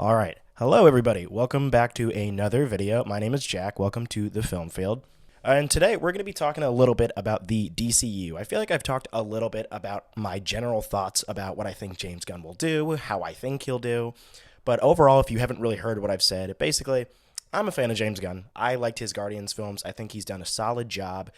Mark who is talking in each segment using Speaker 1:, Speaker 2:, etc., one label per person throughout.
Speaker 1: All right. Hello, everybody. Welcome back to another video. My name is Jack. Welcome to the Film Field. And today we're going to be talking a little bit about the DCU. I feel like I've talked a little bit about my general thoughts about what I think James Gunn will do, how I think he'll do. But overall, if you haven't really heard what I've said, basically, I'm a fan of James Gunn. I liked his Guardians films. I think he's done a solid job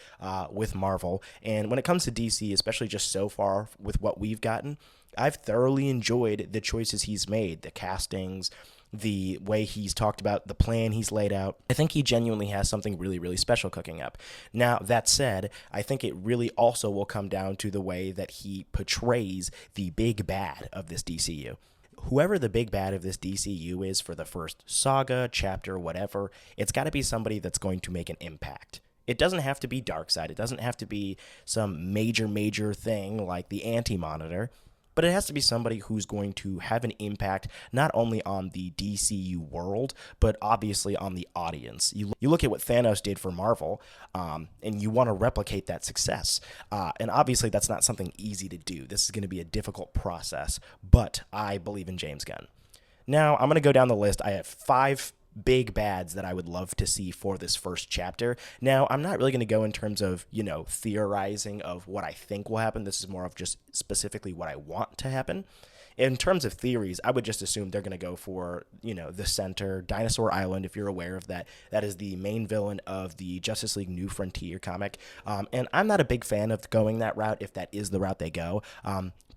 Speaker 1: with Marvel. And when it comes to DC, especially just so far with what we've gotten, I've thoroughly enjoyed the choices he's made, the castings, the way he's talked about the plan he's laid out. I think he genuinely has something really, really special cooking up. Now, that said, I think it really also will come down to the way that he portrays the big bad of this DCU. Whoever the big bad of this DCU is for the first saga, chapter, whatever, it's got to be somebody that's going to make an impact. It doesn't have to be Darkseid. It doesn't have to be some major thing like the Anti-Monitor. But it has to be somebody who's going to have an impact not only on the DCU world, but obviously on the audience. You look at what Thanos did for Marvel, and you want to replicate that success. And obviously that's not something easy to do. This is going to be a difficult process, but I believe in James Gunn. Now, I'm going to go down the list. I have 5 big bads that I would love to see for this first chapter. Now, I'm not really going to go in terms of, theorizing of what I think will happen. This is more of just specifically what I want to happen. In terms of theories, I would just assume they're going to go for, the center, Dinosaur Island, if you're aware of that. That is the main villain of the Justice League New Frontier comic. And I'm not a big fan of going that route if that is the route they go.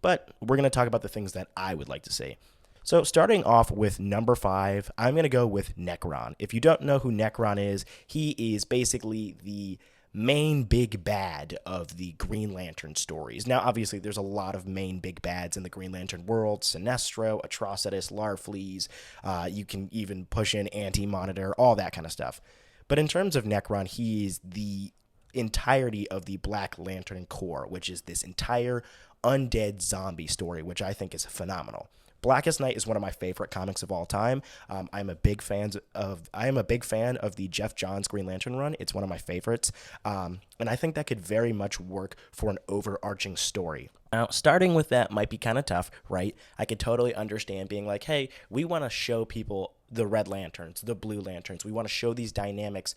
Speaker 1: But we're going to talk about the things that I would like to see. So starting off with number 5, I'm going to go with Nekron. If you don't know who Nekron is, he is basically the main big bad of the Green Lantern stories. Now, obviously, there's a lot of main big bads in the Green Lantern world. Sinestro, Atrocitus, Larfleeze, you can even push in Anti-Monitor, all that kind of stuff. But in terms of Nekron, he is the entirety of the Black Lantern Corps, which is this entire undead zombie story, which I think is phenomenal. Blackest Night is one of my favorite comics of all time. I'm a big fan of the Jeff Johns Green Lantern run. It's one of my favorites, and I think that could very much work for an overarching story. Now, starting with that might be kind of tough, right? I could totally understand being like, hey, we want to show people the Red Lanterns, the Blue Lanterns. We want to show these dynamics,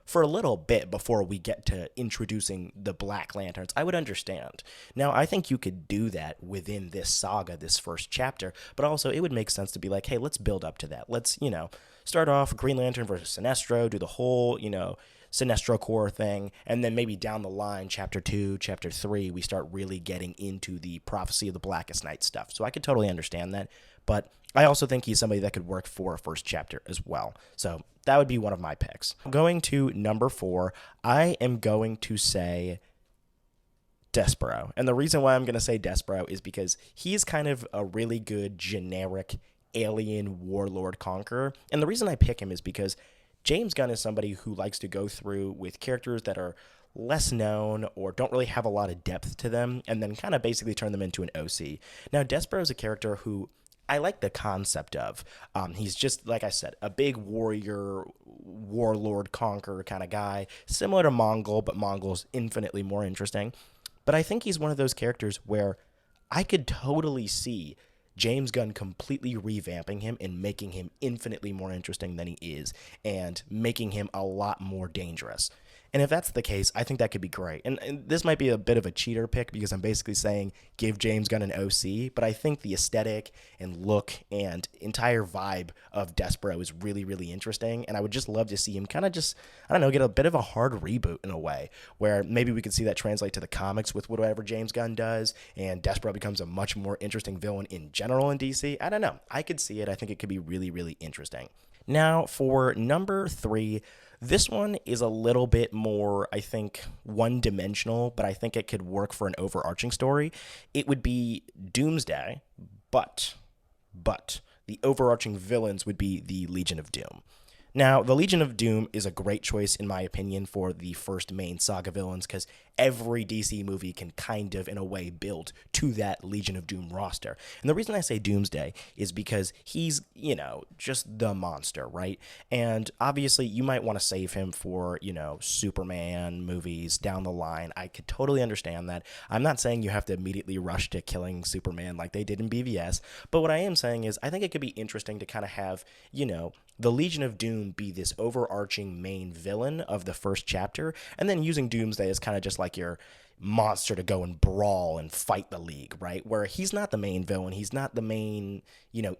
Speaker 1: for a little bit before we get to introducing the Black Lanterns. I would understand. Now, I think you could do that within this saga, this first chapter, but also it would make sense to be like, hey, let's build up to that. Let's, start off Green Lantern versus Sinestro, do the whole, Sinestro Corps thing, and then maybe down the line, chapter 2, chapter 3, we start really getting into the Prophecy of the Blackest Night stuff. So I could totally understand that, but I also think he's somebody that could work for a first chapter as well. So that would be one of my picks. Going to number 4, I am going to say Desper. And the reason why I'm going to say Desper is because he's kind of a really good generic alien warlord conqueror. And the reason I pick him is because James Gunn is somebody who likes to go through with characters that are less known or don't really have a lot of depth to them and then kind of basically turn them into an OC. Now, Desper is a character who I like the concept of. He's just, like I said, a big warrior, warlord, conqueror kind of guy, similar to Mongol, but Mongol's infinitely more interesting. But I think he's one of those characters where I could totally see James Gunn completely revamping him and making him infinitely more interesting than he is and making him a lot more dangerous. And if that's the case, I think that could be great. And this might be a bit of a cheater pick because I'm basically saying give James Gunn an OC, but I think the aesthetic and look and entire vibe of Desper is really, really interesting. And I would just love to see him kind of just, get a bit of a hard reboot in a way where maybe we could see that translate to the comics with whatever James Gunn does and Desper becomes a much more interesting villain in general in DC. I don't know. I could see it. I think it could be really, really interesting. Now, for number 3, this one is a little bit more, I think, one-dimensional, but I think it could work for an overarching story. It would be Doomsday, but the overarching villains would be the Legion of Doom. Now, the Legion of Doom is a great choice, in my opinion, for the first main saga villains because every DC movie can kind of, in a way, build to that Legion of Doom roster. And the reason I say Doomsday is because he's, just the monster, right? And obviously, you might want to save him for, Superman movies down the line. I could totally understand that. I'm not saying you have to immediately rush to killing Superman like they did in BVS, but what I am saying is I think it could be interesting to kind of have, the Legion of Doom be this overarching main villain of the first chapter, and then using Doomsday as kind of just like your monster to go and brawl and fight the League, right? Where he's not the main villain, he's not the main,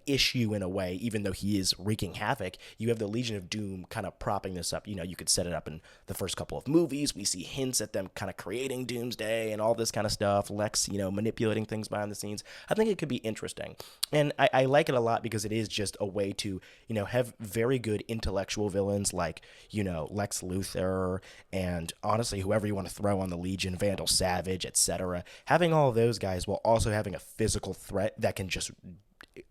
Speaker 1: issue in a way, even though he is wreaking havoc. You have the Legion of Doom kind of propping this up. You could set it up in the first couple of movies. We see hints at them kind of creating Doomsday and all this kind of stuff. Lex, manipulating things behind the scenes. I think it could be interesting. And I like it a lot because it is just a way to, have very good intellectual villains like, Lex Luthor and honestly, whoever you want to throw on the Legion, Vandal Savage, etc. Having all of those guys while also having a physical threat that can just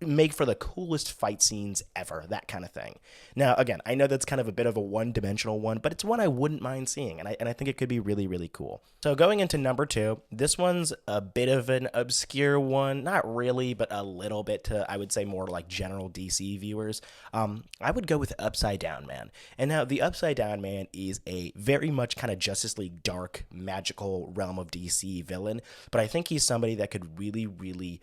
Speaker 1: make for the coolest fight scenes ever, that kind of thing. Now, again, I know that's kind of a bit of a one-dimensional one, but it's one I wouldn't mind seeing, and I think it could be really, really cool. So going into number 2, this one's a bit of an obscure one, not really, but a little bit to, I would say, more like general DC viewers. I would go with Upside Down Man. And now, the Upside Down Man is a very much kind of Justice League dark, magical realm of DC villain, but I think he's somebody that could really, really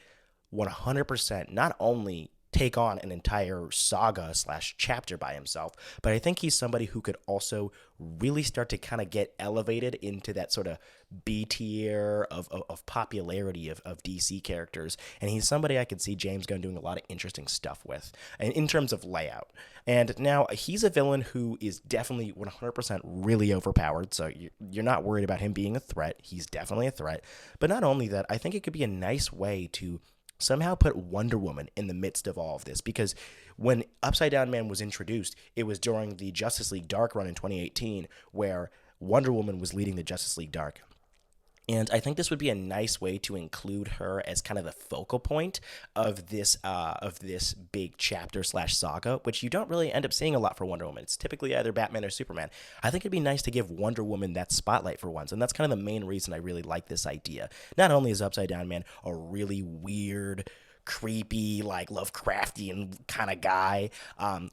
Speaker 1: 100% not only take on an entire saga / chapter by himself, but I think he's somebody who could also really start to kind of get elevated into that sort of B tier of popularity of DC characters. And he's somebody I could see James Gunn doing a lot of interesting stuff with, and in terms of layout. And now he's a villain who is definitely 100% really overpowered, so you're not worried about him being a threat. He's definitely a threat. But not only that, I think it could be a nice way to somehow put Wonder Woman in the midst of all of this, because when Upside Down Man was introduced, it was during the Justice League Dark run in 2018 where Wonder Woman was leading the Justice League Dark. And I think this would be a nice way to include her as kind of the focal point of this big chapter / saga, which you don't really end up seeing a lot for Wonder Woman. It's typically either Batman or Superman. I think it'd be nice to give Wonder Woman that spotlight for once, and that's kind of the main reason I really like this idea. Not only is Upside Down Man a really weird, creepy, like Lovecraftian kind of guy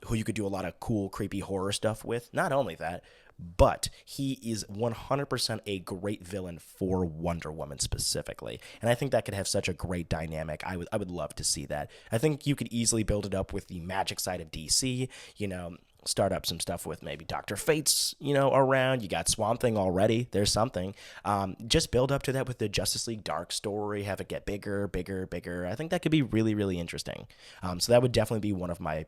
Speaker 1: who you could do a lot of cool, creepy horror stuff with, not only that, but he is 100% a great villain for Wonder Woman specifically. And I think that could have such a great dynamic. I would love to see that. I think you could easily build it up with the magic side of DC, start up some stuff with maybe Dr. Fate's, around. You got Swamp Thing already. There's something. Just build up to that with the Justice League Dark story, have it get bigger, bigger, bigger. I think that could be really, really interesting. So that would definitely be one of my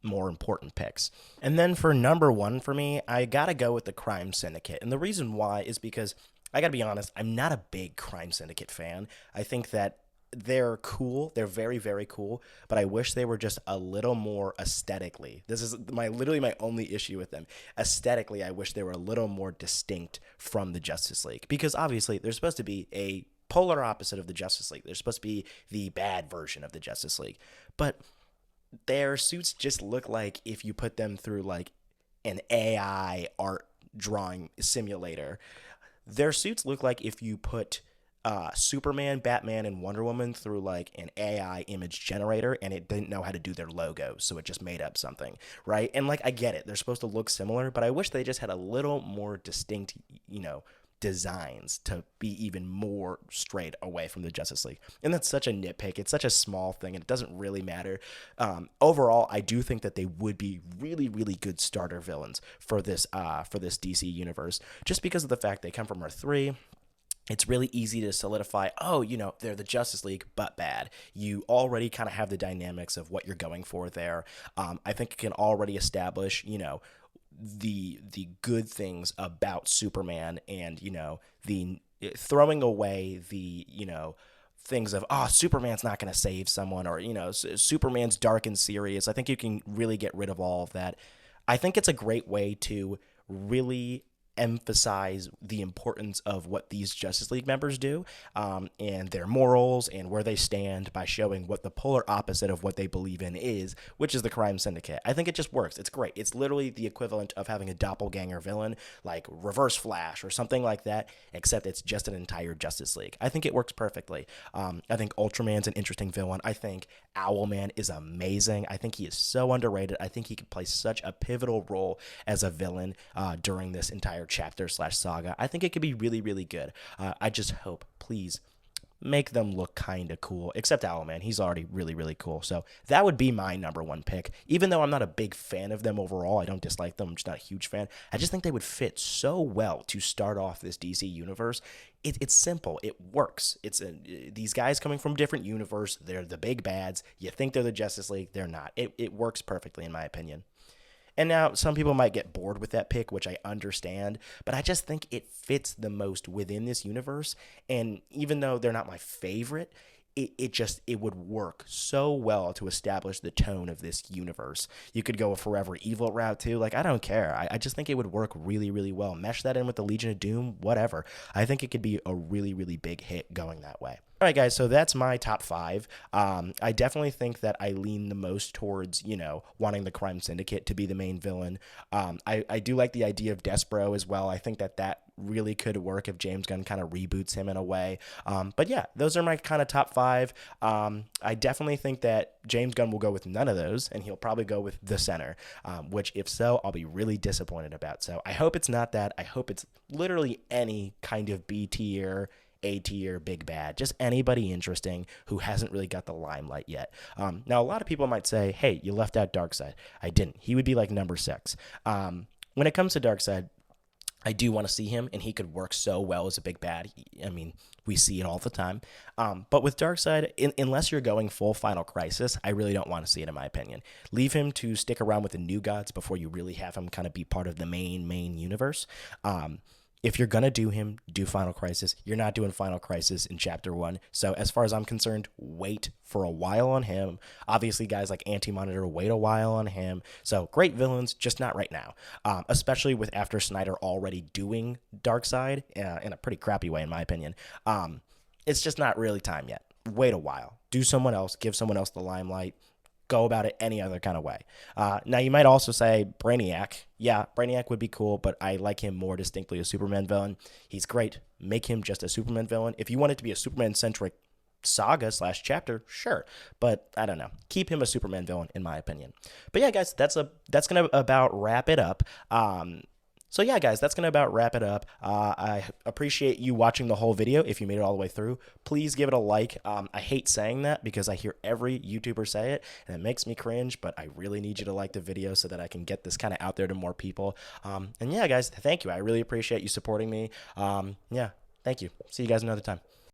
Speaker 1: more important picks. And then for number 1 for me, I gotta go with the Crime Syndicate. And the reason why is because, I gotta be honest, I'm not a big Crime Syndicate fan. I think that they're cool. They're very, very cool, but I wish they were just a little more aesthetically. This is literally my only issue with them. Aesthetically, I wish they were a little more distinct from the Justice League, because obviously they're supposed to be a polar opposite of the Justice League. They're supposed to be the bad version of the Justice League, but their suits just look like if you put them through like an AI art drawing simulator. Their suits look like if you put Superman, Batman, and Wonder Woman through like an AI image generator and it didn't know how to do their logos, so it just made up something, right? And like, I get it, they're supposed to look similar, but I wish they just had a little more distinct, designs to be even more straight away from the Justice League. And that's such a nitpick. It's such a small thing, and it doesn't really matter. Overall, I do think that they would be really, really good starter villains for this DC universe, just because of the fact they come from Earth 3. It's really easy to solidify, they're the Justice League, but bad. You already kind of have the dynamics of what you're going for there. I think it can already establish, the good things about Superman, and the throwing away the things of Superman's not going to save someone, or Superman's dark and serious. I think you can really get rid of all of that. I think it's a great way to really emphasize the importance of what these Justice League members do, and their morals and where they stand by showing what the polar opposite of what they believe in is, which is the crime syndicate. I think it just works. It's great. It's literally the equivalent of having a doppelganger villain like Reverse Flash or something like that, except it's just an entire Justice League. I think it works perfectly. I think Ultraman's an interesting villain. I think Owlman is amazing. I think he is so underrated. I think he could play such a pivotal role as a villain during this entire chapter/saga. I think it could be really, really good. I just hope, please, make them look kind of cool, except Owlman. He's already really, really cool. So that would be my number one pick. Even though I'm not a big fan of them overall, I don't dislike them, I'm just not a huge fan. I just think they would fit so well to start off this DC universe. It's simple. It works. These guys coming from different universe. They're the big bads. You think they're the Justice League. They're not. It works perfectly, in my opinion. And now some people might get bored with that pick, which I understand, but I just think it fits the most within this universe. And even though they're not my favorite, it would work so well to establish the tone of this universe. You could go a Forever Evil route too. Like, I don't care. I just think it would work really, really well. Mesh that in with the Legion of Doom, whatever. I think it could be a really, really big hit going that way. All right, guys, so that's my top 5. I definitely think that I lean the most towards, wanting the Crime Syndicate to be the main villain. I do like the idea of Desper as well. I think that really could work if James Gunn kind of reboots him in a way. But yeah, those are my kind of top 5. I definitely think that James Gunn will go with none of those, and he'll probably go with the center, which if so, I'll be really disappointed about. So I hope it's not that. I hope it's literally any kind of B tier, A tier, big bad, just anybody interesting who hasn't really got the limelight yet. Now, a lot of people might say, hey, you left out Darkseid. I didn't. He would be like number 6. When it comes to Darkseid, I do want to see him, and he could work so well as a big bad. I mean, we see it all the time. But with Darkseid, unless you're going full Final Crisis, I really don't want to see it, in my opinion. Leave him to stick around with the New Gods before you really have him kind of be part of the main universe. If you're going to do him, do Final Crisis. You're not doing Final Crisis in Chapter 1. So as far as I'm concerned, wait for a while on him. Obviously, guys like Anti-Monitor, wait a while on him. So great villains, just not right now. Especially with after Snyder already doing Darkseid in a pretty crappy way, in my opinion. It's just not really time yet. Wait a while. Do someone else. Give someone else the limelight. Go about it any other kind of way. Now, you might also say Brainiac. Yeah, Brainiac would be cool, but I like him more distinctly a Superman villain. He's great. Make him just a Superman villain. If you want it to be a Superman-centric saga/chapter, sure. But I don't know. Keep him a Superman villain, in my opinion. But yeah, guys, that's going to about wrap it up. So yeah, guys, that's going to about wrap it up. I appreciate you watching the whole video. If you made it all the way through, please give it a like. I hate saying that because I hear every YouTuber say it, and it makes me cringe, but I really need you to like the video so that I can get this kind of out there to more people. And yeah, guys, thank you. I really appreciate you supporting me. Yeah, thank you. See you guys another time.